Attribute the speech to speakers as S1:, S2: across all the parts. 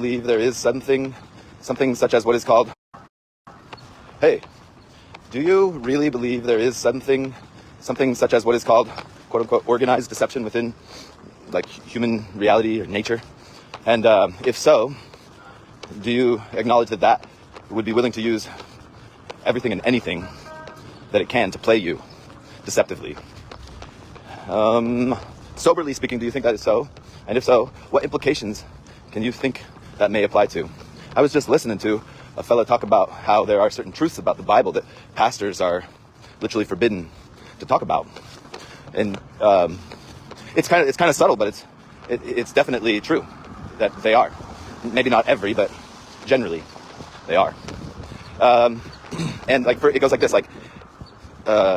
S1: believe there is something such as what is called, hey, do you really believe there is something such as what is called, quote unquote, organized deception within like human reality or nature? And if so, do you acknowledge that would be willing to use everything and anything that it can to play you deceptively? Soberly speaking, do you think that is so? And if so, what implications can you think that may apply to? I was just listening to a fellow talk about how there are certain truths about the Bible that pastors are literally forbidden to talk about, and it's kind of subtle, but it's definitely true that they are. Maybe not every, but generally they are. And like it goes like this, like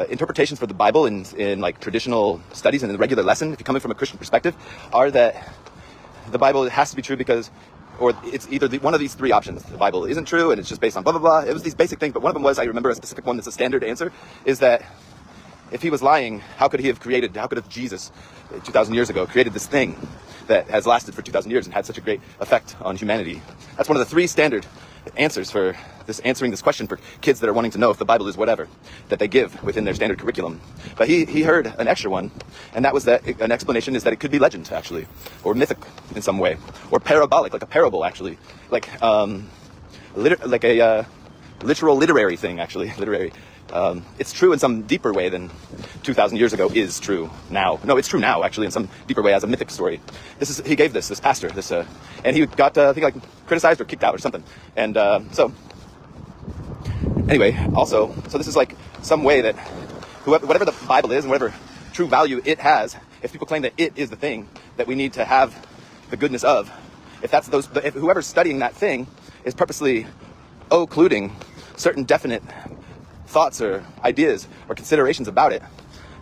S1: interpretations for the Bible in like traditional studies and in the regular lesson, if you come in from a Christian perspective, are that the Bible has to be true because, or it's either one of these three options. The Bible isn't true and it's just based on blah, blah, blah. It was these basic things, but one of them was, I remember a specific one that's a standard answer, is that if he was lying, how could Jesus 2,000 years ago created this thing that has lasted for 2,000 years and had such a great effect on humanity? That's one of the three standard answers for answering this question for kids that are wanting to know if the Bible is whatever, that they give within their standard curriculum. But he heard an extra one, and that was that an explanation is that it could be legend, actually, or mythic in some way, or parabolic, like a parable, actually, like a literal literary thing, actually, literary. It's true in some deeper way than 2,000 years ago is true now. No, it's true now, actually, in some deeper way as a mythic story. He gave this pastor, and he got, I think, like, criticized or kicked out or something. And so this is like some way that whatever the Bible is and whatever true value it has, if people claim that it is the thing that we need to have the goodness of, if whoever's studying that thing is purposely occluding certain definite thoughts or ideas or considerations about it,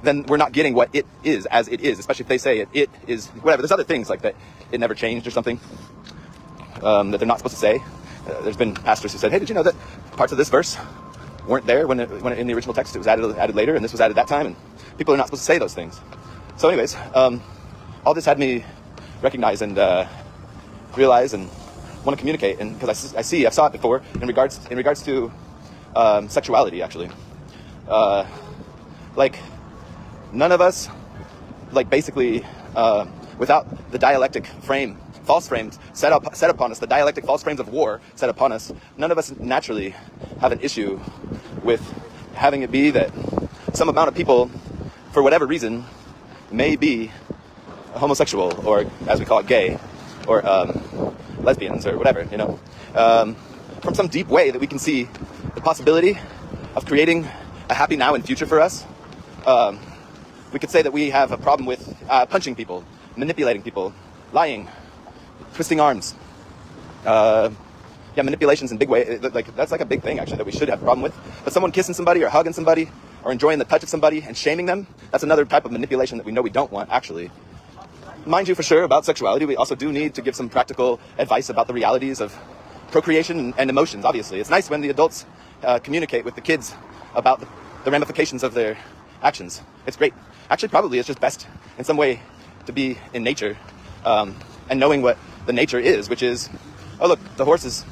S1: then we're not getting what it is as it is, especially if they say it is whatever. There's other things like that it never changed or something that they're not supposed to say. There's been pastors who said, hey, did you know that parts of this verse weren't there when in the original text? It was added later, and this was added that time, and people are not supposed to say those things. So anyways, all this had me recognize and realize and want to communicate, and because I saw it before in regards to sexuality, actually. Like, none of us, like, basically, without the dialectic frame, false frames set upon us, the dialectic false frames of war set upon us, none of us naturally have an issue with having it be that some amount of people, for whatever reason, may be homosexual, or as we call it, gay, or lesbians, or whatever, from some deep way that we can see the possibility of creating a happy now and future for us. We could say that we have a problem with punching people, manipulating people, lying, twisting arms. Manipulations in big way. That's like a big thing, actually, that we should have a problem with. But someone kissing somebody or hugging somebody or enjoying the touch of somebody and shaming them, that's another type of manipulation that we know we don't want, actually. Mind you, for sure, about sexuality, we also do need to give some practical advice about the realities of procreation and emotions, obviously. It's nice when the adults communicate with the kids about the ramifications of their actions. It's great. Actually, probably it's just best in some way to be in nature and knowing what the nature is, which is, oh, look, the horses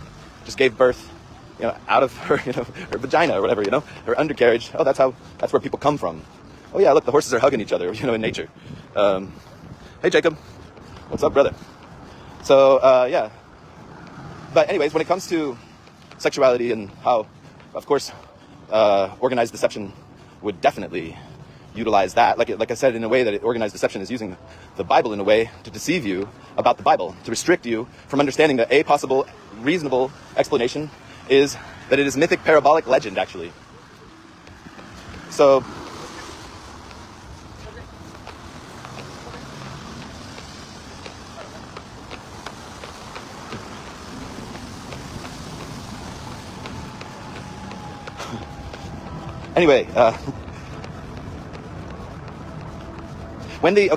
S1: just gave birth, out of her, her vagina or whatever, her undercarriage. Oh, that's where people come from. Oh yeah, look, the horses are hugging each other, in nature. Hey, Jacob. What's up, brother? So, yeah. But anyways, when it comes to sexuality and how, of course, organized deception would definitely utilize that. Like I said, in a way that organized deception is using the Bible in a way to deceive you about the Bible, to restrict you from understanding that a possible reasonable explanation is that it is mythic, parabolic legend, actually. So, anyway,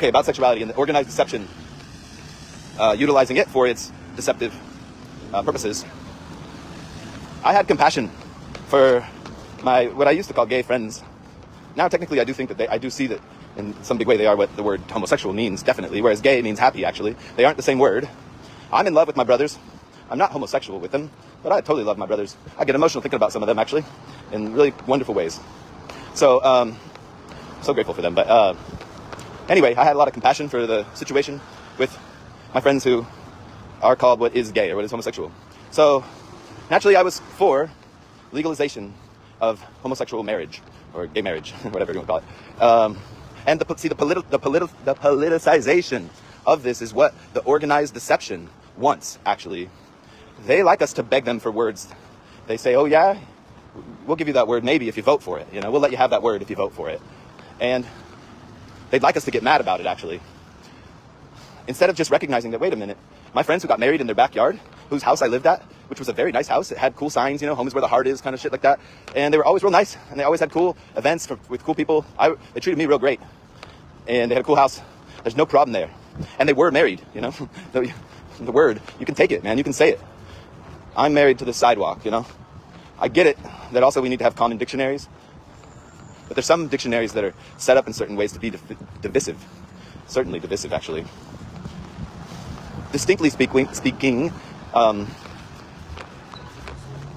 S1: about sexuality and the organized deception, utilizing it for its deceptive purposes, I had compassion for what I used to call gay friends. Now, technically, I do think that I do see that in some big way they are what the word homosexual means, definitely, whereas gay means happy, actually. They aren't the same word. I'm in love with my brothers. I'm not homosexual with them, but I totally love my brothers. I get emotional thinking about some of them, actually, in really wonderful ways. So, so grateful for them. But anyway, I had a lot of compassion for the situation with my friends who are called what is gay or what is homosexual. So, naturally, I was for legalization of homosexual marriage, or gay marriage, whatever you want to call it. And the politicization of this is what the organized deception wants, actually. They like us to beg them for words. They say, oh yeah, we'll give you that word maybe if you vote for it. We'll let you have that word if you vote for it. And they'd like us to get mad about it, actually. Instead of just recognizing that, wait a minute, my friends who got married in their backyard, whose house I lived at, which was a very nice house, it had cool signs, home is where the heart is, kind of shit like that. And they were always real nice, and they always had cool events with cool people. They treated me real great. And they had a cool house. There's no problem there. And they were married, The word, you can take it, man, you can say it. I'm married to the sidewalk, I get it that also we need to have common dictionaries. But there's some dictionaries that are set up in certain ways to be divisive. Certainly divisive, actually. Distinctly speaking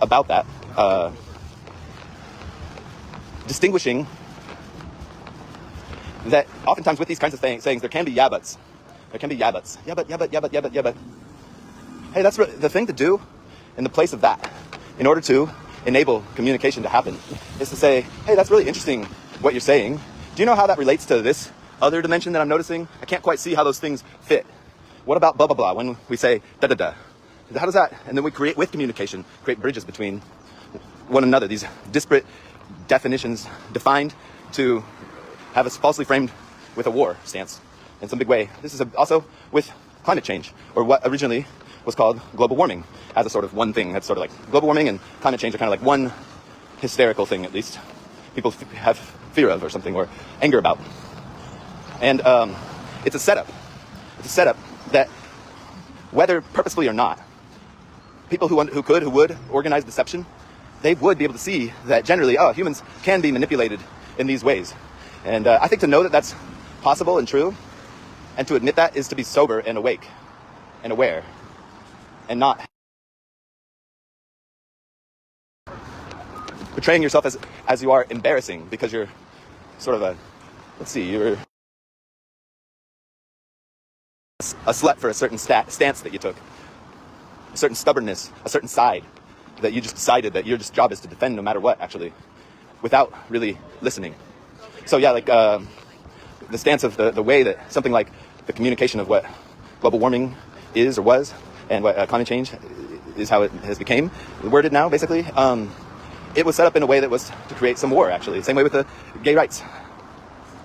S1: about that, distinguishing that oftentimes with these kinds of sayings, there can be yeah buts. There can be yeah buts. Yeah but. Hey, that's the thing to do in the place of that, in order to enable communication to happen, is to say, hey, that's really interesting what you're saying. Do you know how that relates to this other dimension that I'm noticing? I can't quite see how those things fit. What about blah, blah, blah, when we say da, da, da? How does that, and then we create with communication, create bridges between one another, these disparate definitions defined to have us falsely framed with a war stance in some big way. This is also with climate change, or what originally was called global warming, as a sort of one thing. That's sort of like global warming and climate change are kind of like one hysterical thing, at least people have fear of or something, or anger about. And it's a setup. It's a setup that, whether purposefully or not, people who would organize deception, they would be able to see that generally, humans can be manipulated in these ways. And I think to know that that's possible and true, and to admit that, is to be sober and awake and aware, and not portraying yourself as you are embarrassing because you're sort of you're a slut for a certain stance that you took, a certain stubbornness, a certain side that you just decided that your job is to defend no matter what, actually, without really listening. So yeah, like the stance of the way that something like the communication of what global warming is or was, and what climate change is, how it has became worded now, basically, it was set up in a way that was to create some war, actually. Same way with the gay rights.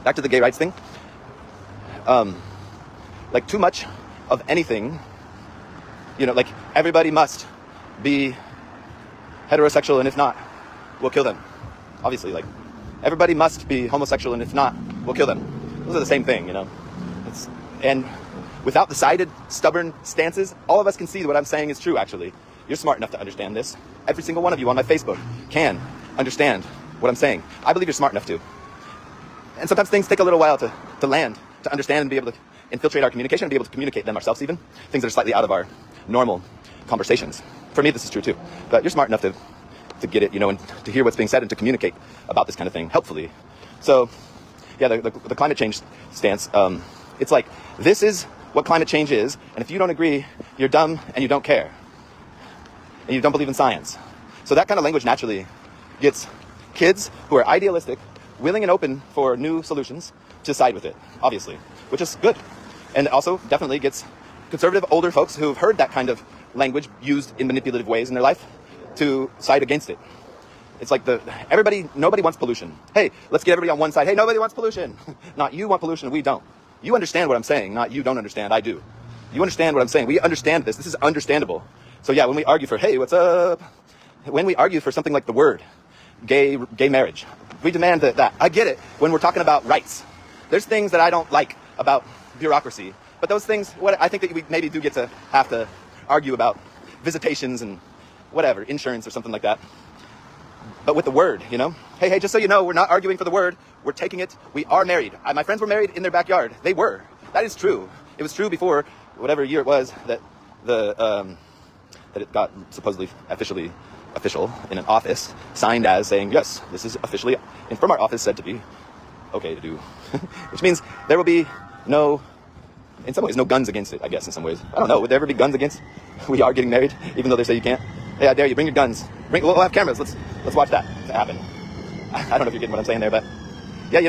S1: Back to the gay rights thing. Like too much of anything, like everybody must be heterosexual, and if not, we'll kill them. Obviously, like everybody must be homosexual, and if not, we'll kill them. Those are the same thing, and without the sided, stubborn stances, all of us can see that what I'm saying is true, actually. You're smart enough to understand this. Every single one of you on my Facebook can understand what I'm saying. I believe you're smart enough to. And sometimes things take a little while to land, to understand and be able to infiltrate our communication and be able to communicate them ourselves, even. Things that are slightly out of our normal conversations. For me, this is true too. But you're smart enough to get it, and to hear what's being said and to communicate about this kind of thing, helpfully. So, yeah, the climate change stance, it's like, this is what climate change is, and if you don't agree, you're dumb and you don't care. And you don't believe in science. So that kind of language naturally gets kids who are idealistic, willing and open for new solutions, to side with it, obviously, which is good. And also definitely gets conservative older folks who've heard that kind of language used in manipulative ways in their life to side against it. It's like nobody wants pollution. Hey, let's get everybody on one side. Hey, nobody wants pollution. Not you want pollution, we don't. You understand what I'm saying, not you don't understand, I do. You understand what I'm saying. We understand this. This is understandable. So yeah, when we argue for, hey, what's up? When we argue for something like the word, gay marriage, we demand that. I get it when we're talking about rights. There's things that I don't like about bureaucracy. But those things, I think that we maybe do get to have to argue about visitations and whatever, insurance or something like that. But with the word, Hey, just so you know, we're not arguing for the word. We're taking it. We are married. My friends were married in their backyard. They were. That is true. It was true before whatever year it was that the that it got supposedly official in an office, signed as saying, yes, this is officially, and from our office said to be okay to do. Which means there will be no, in some ways, no guns against it, I guess, in some ways. I don't know, would there ever be guns against we are getting married, even though they say you can't? Hey, I dare you, bring your guns. We'll have cameras, let's watch that happen. I don't know if you're getting what I'm saying there, but yeah,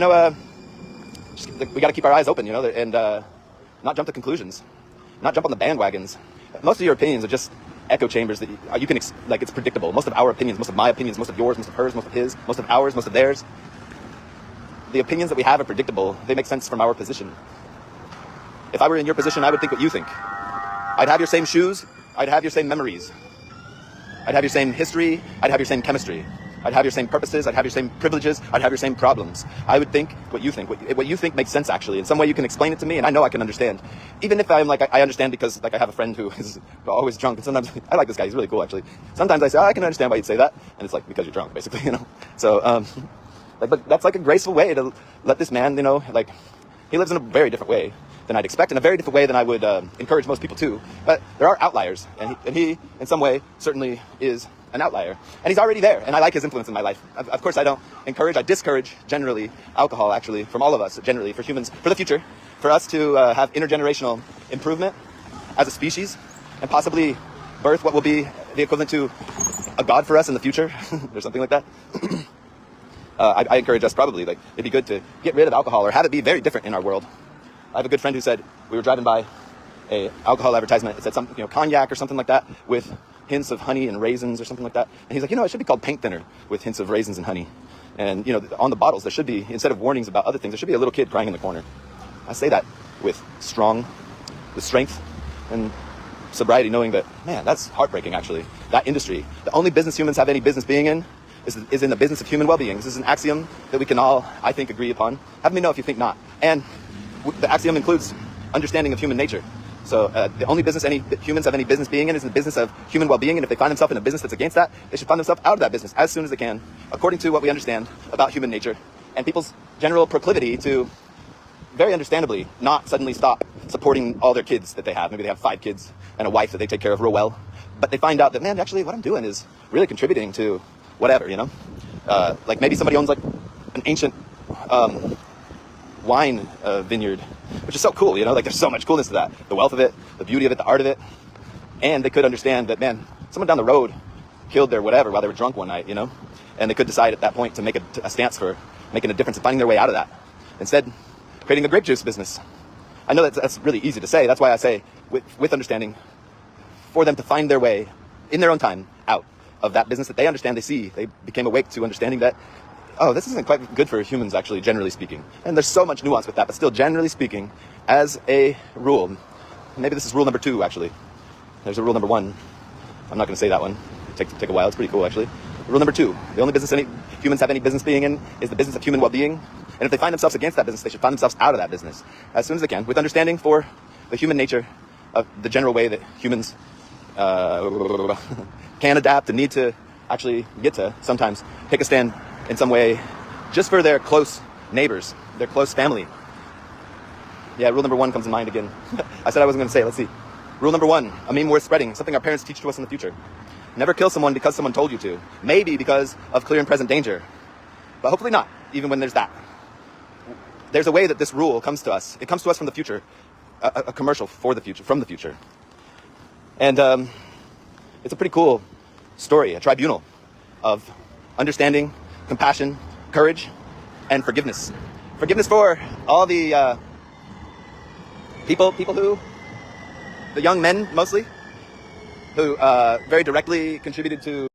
S1: we got to keep our eyes open, and not jump to conclusions, not jump on the bandwagons. Most of your opinions are just echo chambers that you can, it's predictable. Most of our opinions, most of my opinions, most of yours, most of hers, most of his, most of ours, most of theirs. The opinions that we have are predictable. They make sense from our position. If I were in your position, I would think what you think. I'd have your same shoes. I'd have your same memories. I'd have your same history. I'd have your same chemistry. I'd have your same purposes. I'd have your same privileges. I'd have your same problems. I would think what you think. What you think makes sense, actually. In some way, you can explain it to me, and I know I can understand. Even if I'm I understand because, I have a friend who is always drunk, and sometimes, I like this guy, he's really cool, actually. Sometimes I say, I can understand why you'd say that, and it's because you're drunk, basically, So, but that's a graceful way to let this man, he lives in a very different way than I'd expect, in a very different way than I would encourage most people to. But there are outliers, and he in some way, certainly is an outlier. And he's already there, and I like his influence in my life. Of course, I discourage, generally, alcohol, actually, from all of us, generally, for humans, for the future, for us to have intergenerational improvement as a species, and possibly birth what will be the equivalent to a god for us in the future, or something like that. I encourage us probably, it'd be good to get rid of alcohol or have it be very different in our world. I have a good friend who said, we were driving by a alcohol advertisement, it said something, cognac or something like that, with hints of honey and raisins or something like that. And he's like, it should be called paint thinner with hints of raisins and honey. And, on the bottles, there should be, instead of warnings about other things, there should be a little kid crying in the corner. I say that with strength and sobriety, knowing that, man, that's heartbreaking, actually. That industry, the only business humans have any business being in is in the business of human well-being. This is an axiom that we can all, I think, agree upon. Have me know if you think not. And the axiom includes understanding of human nature. So the only business any humans have any business being in is the business of human well-being, and if they find themselves in a business that's against that, they should find themselves out of that business as soon as they can, according to what we understand about human nature and people's general proclivity to, very understandably, not suddenly stop supporting all their kids that they have. Maybe they have 5 kids and a wife that they take care of real well, but they find out that, man, actually what I'm doing is really contributing to whatever, maybe somebody owns an ancient wine vineyard, which is so cool, there's so much coolness to that. The wealth of it, the beauty of it, the art of it. And they could understand that, man, someone down the road killed their whatever while they were drunk one night, and they could decide at that point to make a stance for making a difference and finding their way out of that. Instead, creating a grape juice business. I know that's really easy to say. That's why I say, with understanding, for them to find their way in their own time out of that business that they understand, they became awake to understanding that, oh, this isn't quite good for humans, actually, generally speaking. And there's so much nuance with that, but still, generally speaking, as a rule, maybe this is rule number 2, actually. There's a rule number 1. I'm not going to say that one. Take a while. It's pretty cool, actually. Rule number 2, the only business any humans have any business being in is the business of human well-being. And if they find themselves against that business, they should find themselves out of that business as soon as they can, with understanding for the human nature of the general way that humans can adapt and need to actually get to sometimes take a stand in some way just for their close neighbors, their close family. Yeah, rule number 1 comes to mind again. I said I wasn't going to say it. Let's see. Rule number 1, a meme worth spreading, something our parents teach to us in the future. Never kill someone because someone told you to. Maybe because of clear and present danger. But hopefully not, even when there's that. There's a way that this rule comes to us. It comes to us from the future. A commercial for the future, from the future. And it's a pretty cool story, a tribunal of understanding, compassion, courage, and forgiveness. Forgiveness for all the people who, the young men mostly, who very directly contributed to